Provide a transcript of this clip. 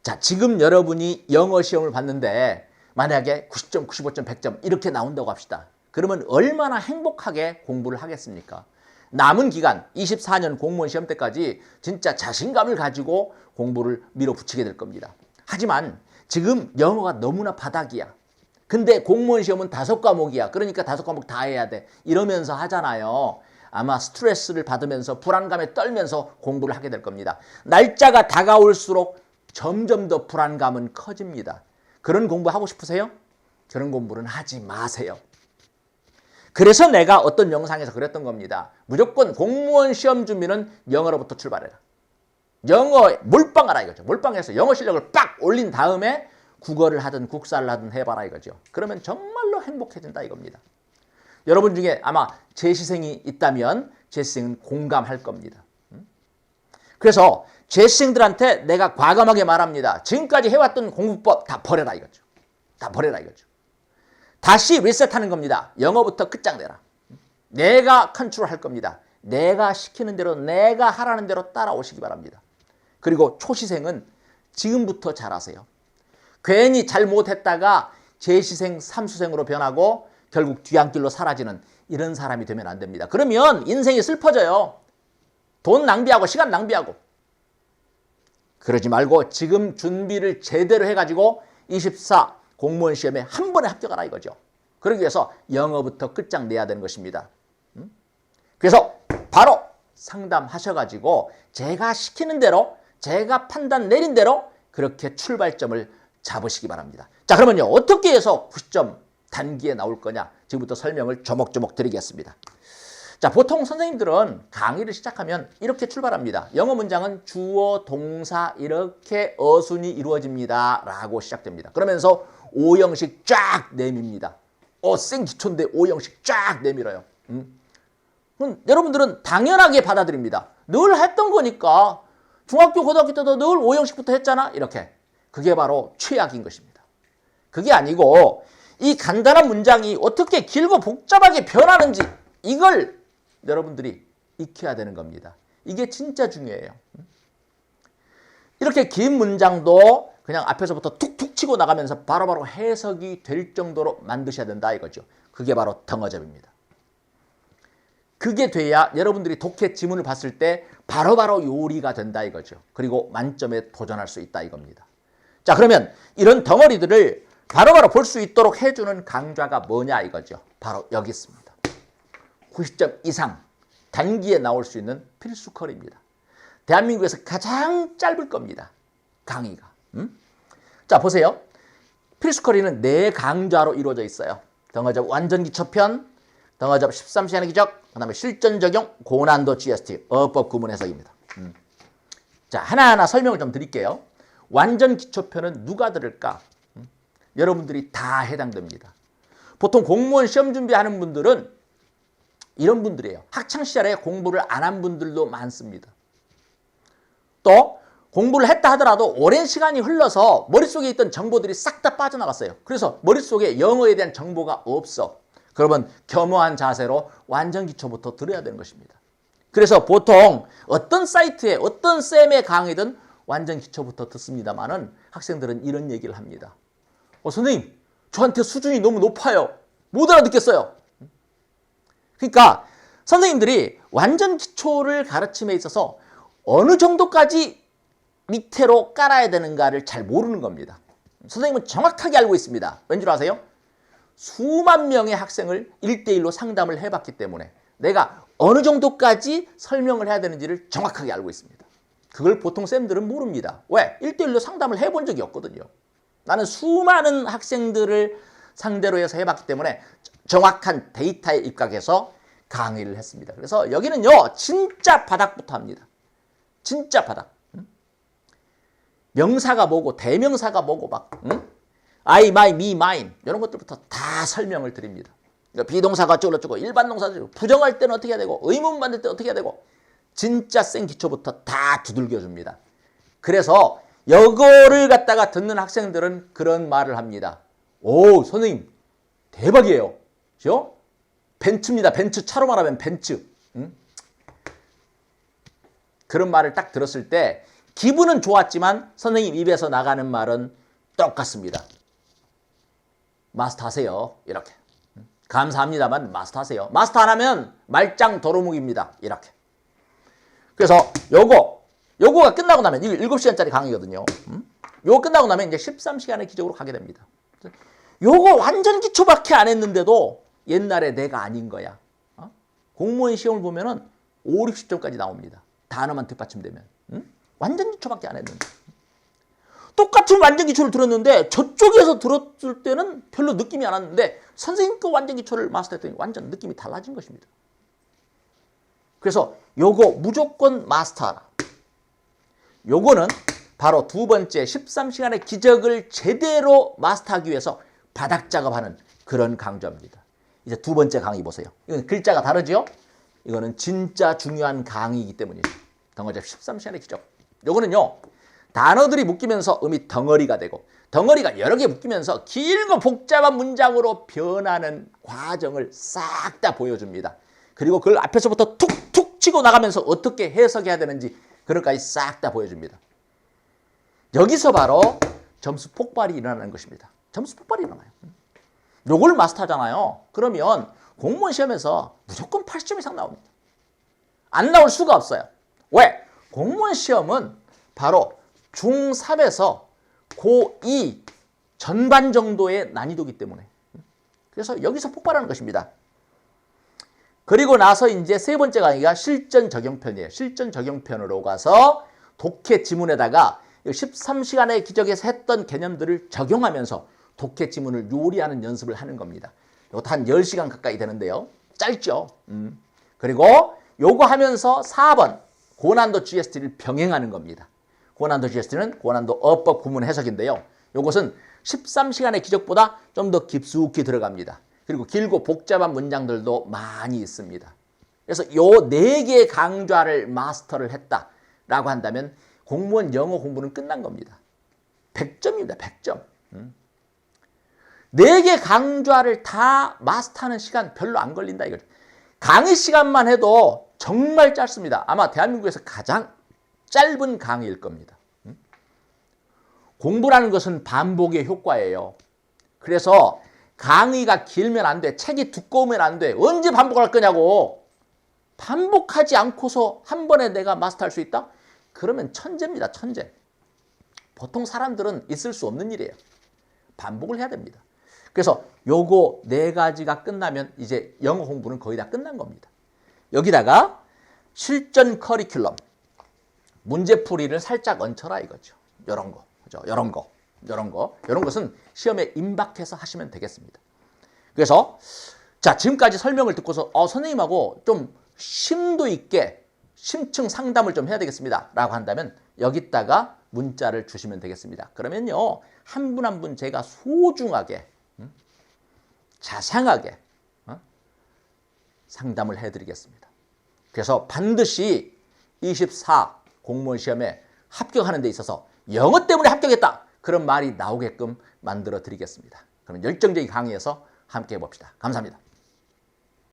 자, 지금 여러분이 영어 시험을 봤는데 만약에 90점, 95점, 100점 이렇게 나온다고 합시다. 그러면 얼마나 행복하게 공부를 하겠습니까? 남은 기간 24년 공무원 시험 때까지 진짜 자신감을 가지고 공부를 밀어붙이게 될 겁니다. 하지만 지금 영어가 너무나 바닥이야. 근데 공무원 시험은 5과목이야. 그러니까 5과목 다 해야 돼. 이러면서 하잖아요. 아마 스트레스를 받으면서 불안감에 떨면서 공부를 하게 될 겁니다. 날짜가 다가올수록 점점 더 불안감은 커집니다. 그런 공부 하고 싶으세요? 그런 공부는 하지 마세요. 그래서 내가 어떤 영상에서 그랬던 겁니다. 무조건 공무원 시험 준비는 영어로부터 출발해라. 영어에 몰빵하라 이거죠. 몰빵해서 영어 실력을 빡 올린 다음에 국어를 하든 국사를 하든 해봐라 이거죠. 그러면 정말로 행복해진다 이겁니다. 여러분 중에 아마 재시생이 있다면 재시생은 공감할 겁니다. 그래서 재시생들한테 내가 과감하게 말합니다. 지금까지 해왔던 공부법 다 버려라 이거죠. 다 버려라 이거죠. 다시 리셋하는 겁니다. 영어부터 끝장내라. 내가 컨트롤할 겁니다. 내가 시키는 대로 내가 하라는 대로 따라오시기 바랍니다. 그리고 초시생은 지금부터 잘하세요. 괜히 잘못했다가 재시생, 삼수생으로 변하고 결국 뒤안길로 사라지는 이런 사람이 되면 안 됩니다. 그러면 인생이 슬퍼져요. 돈 낭비하고 시간 낭비하고. 그러지 말고 지금 준비를 제대로 해가지고 24 공무원 시험에 한 번에 합격하라 이거죠. 그러기 위해서 영어부터 끝장내야 되는 것입니다. 그래서 바로 상담하셔가지고 제가 시키는 대로 제가 판단 내린 대로 그렇게 출발점을 잡으시기 바랍니다. 자, 그러면요 어떻게 해서 90점 단기에 나올 거냐 지금부터 설명을 조목조목 드리겠습니다. 자, 보통 선생님들은 강의를 시작하면 이렇게 출발합니다. 영어 문장은 주어, 동사 이렇게 어순이 이루어집니다 라고 시작됩니다. 그러면서 오형식 쫙 내밉니다. 생 기초인데 오형식 쫙 내밀어요. 그럼 여러분들은 당연하게 받아들입니다. 늘 했던 거니까 중학교, 고등학교 때도 늘 오형식부터 했잖아 이렇게. 그게 바로 최악인 것입니다. 그게 아니고 이 간단한 문장이 어떻게 길고 복잡하게 변하는지 이걸 여러분들이 익혀야 되는 겁니다. 이게 진짜 중요해요. 이렇게 긴 문장도 그냥 앞에서부터 툭툭 치고 나가면서 바로바로 해석이 될 정도로 만드셔야 된다 이거죠. 그게 바로 덩어접입니다. 그게 돼야 여러분들이 독해 지문을 봤을 때 바로바로 요리가 된다 이거죠. 그리고 만점에 도전할 수 있다 이겁니다. 자, 그러면 이런 덩어리들을 바로바로 볼 수 있도록 해주는 강좌가 뭐냐 이거죠. 바로 여기 있습니다. 90점 이상 단기에 나올 수 있는 필수컬입니다. 대한민국에서 가장 짧을 겁니다. 강의가. 자, 보세요. 필수컬이는 4강좌로 이루어져 있어요. 덩어접 완전 기초편, 덩어접 13시간의 기적, 그 다음에 실전 적용, 고난도 GST, 어법 구문 해석입니다. 자, 하나하나 설명을 좀 드릴게요. 완전 기초편은 누가 들을까? 여러분들이 다 해당됩니다. 보통 공무원 시험 준비하는 분들은 이런 분들이에요. 학창시절에 공부를 안 한 분들도 많습니다. 또 공부를 했다 하더라도 오랜 시간이 흘러서 머릿속에 있던 정보들이 싹 다 빠져나갔어요. 그래서 머릿속에 영어에 대한 정보가 없어. 그러면 겸허한 자세로 완전 기초부터 들어야 되는 것입니다. 그래서 보통 어떤 사이트에 어떤 쌤의 강의든 완전 기초부터 듣습니다만은 학생들은 이런 얘기를 합니다. 선생님, 저한테 수준이 너무 높아요. 못 알아듣겠어요. 그러니까 선생님들이 완전 기초를 가르침에 있어서 어느 정도까지 밑으로 깔아야 되는가를 잘 모르는 겁니다. 선생님은 정확하게 알고 있습니다. 왠 줄 아세요? 수만 명의 학생을 1대1로 상담을 해봤기 때문에 내가 어느 정도까지 설명을 해야 되는지를 정확하게 알고 있습니다. 그걸 보통 쌤들은 모릅니다. 왜? 1대1로 상담을 해본 적이 없거든요. 나는 수많은 학생들을 상대로 해서 해봤기 때문에 정확한 데이터에 입각해서 강의를 했습니다. 그래서 여기는요 진짜 바닥부터 합니다. 진짜 바닥. 명사가 뭐고 대명사가 뭐고 막 I, my, me, mine 이런 것들부터 다 설명을 드립니다. 그러니까 비동사가 어쩌고저쩌고 일반 동사들 부정할 때는 어떻게 해야 되고 의문 만들 때 어떻게 해야 되고 진짜 센 기초부터 다 두들겨 줍니다. 그래서 이거를 갖다가 듣는 학생들은 그런 말을 합니다. 오, 선생님 대박이에요. 그죠? 벤츠입니다. 벤츠. 차로 말하면 벤츠. 그런 말을 딱 들었을 때 기분은 좋았지만 선생님 입에서 나가는 말은 똑같습니다. 마스터하세요. 이렇게. 감사합니다만 마스터하세요. 마스터 안 하면 말짱 도루묵입니다. 이렇게. 그래서 요거가 끝나고 나면 이거 7시간짜리 강의거든요. 요거 끝나고 나면 이제 13시간의 기적으로 가게 됩니다. 요거 완전 기초밖에 안 했는데도 옛날에 내가 아닌 거야. 공무원 시험을 보면은 5, 60점까지 나옵니다. 단어만 뒷받침되면. 완전 기초밖에 안 했는데. 똑같은 완전 기초를 들었는데 저쪽에서 들었을 때는 별로 느낌이 안 왔는데 선생님 그 완전 기초를 마스터했더니 완전 느낌이 달라진 것입니다. 그래서 요거 무조건 마스터하라. 요거는 바로 두 번째 13시간의 기적을 제대로 마스터하기 위해서 바닥 작업하는 그런 강좌입니다. 이제 두 번째 강의 보세요. 이건 글자가 다르죠? 이거는 진짜 중요한 강의이기 때문이죠. 덩어리 13시간의 기적. 요거는요. 단어들이 묶이면서 음이 덩어리가 되고 덩어리가 여러 개 묶이면서 길고 복잡한 문장으로 변하는 과정을 싹 다 보여줍니다. 그리고 그걸 앞에서부터 툭툭 치고 나가면서 어떻게 해석해야 되는지 그런 것까지 싹 다 보여줍니다. 여기서 바로 점수 폭발이 일어나는 것입니다. 점수 폭발이 일어나요. 요걸 마스터하잖아요. 그러면 공무원 시험에서 무조건 80점 이상 나옵니다. 안 나올 수가 없어요. 왜? 공무원 시험은 바로 중3에서 고2 전반 정도의 난이도이기 때문에. 그래서 여기서 폭발하는 것입니다. 그리고 나서 이제 세 번째 강의가 실전 적용편이에요. 실전 적용편으로 가서 독해 지문에다가 13시간의 기적에서 했던 개념들을 적용하면서 독해 지문을 요리하는 연습을 하는 겁니다. 이것도 한 10시간 가까이 되는데요. 짧죠. 그리고 요거 하면서 4번 고난도 GST를 병행하는 겁니다. 고난도 GST는 고난도 어법 구문 해석인데요. 요것은 13시간의 기적보다 좀 더 깊숙이 들어갑니다. 그리고 길고 복잡한 문장들도 많이 있습니다. 그래서 요 4개의 강좌를 마스터를 했다라고 한다면 공무원 영어 공부는 끝난 겁니다. 100점입니다. 100점. 4개 강좌를 다 마스터하는 시간 별로 안 걸린다 이거죠. 강의 시간만 해도 정말 짧습니다. 아마 대한민국에서 가장 짧은 강의일 겁니다. 공부라는 것은 반복의 효과예요. 그래서 강의가 길면 안 돼. 책이 두꺼우면 안 돼. 언제 반복할 거냐고. 반복하지 않고서 한 번에 내가 마스터할 수 있다? 그러면 천재입니다. 천재. 보통 사람들은 있을 수 없는 일이에요. 반복을 해야 됩니다. 그래서 요거 4가지가 끝나면 이제 영어 공부는 거의 다 끝난 겁니다. 여기다가 실전 커리큘럼, 문제풀이를 살짝 얹혀라 이거죠. 요런 거, 그죠? 요런 것은 시험에 임박해서 하시면 되겠습니다. 그래서 자 지금까지 설명을 듣고서 선생님하고 좀 심도 있게 심층 상담을 좀 해야 되겠습니다. 라고 한다면 여기다가 문자를 주시면 되겠습니다. 그러면요 한 분 한 분 제가 소중하게 자상하게 상담을 해드리겠습니다. 그래서 반드시 24 공무원 시험에 합격하는 데 있어서 영어 때문에 합격했다. 그런 말이 나오게끔 만들어 드리겠습니다. 그럼 열정적인 강의에서 함께 해봅시다. 감사합니다.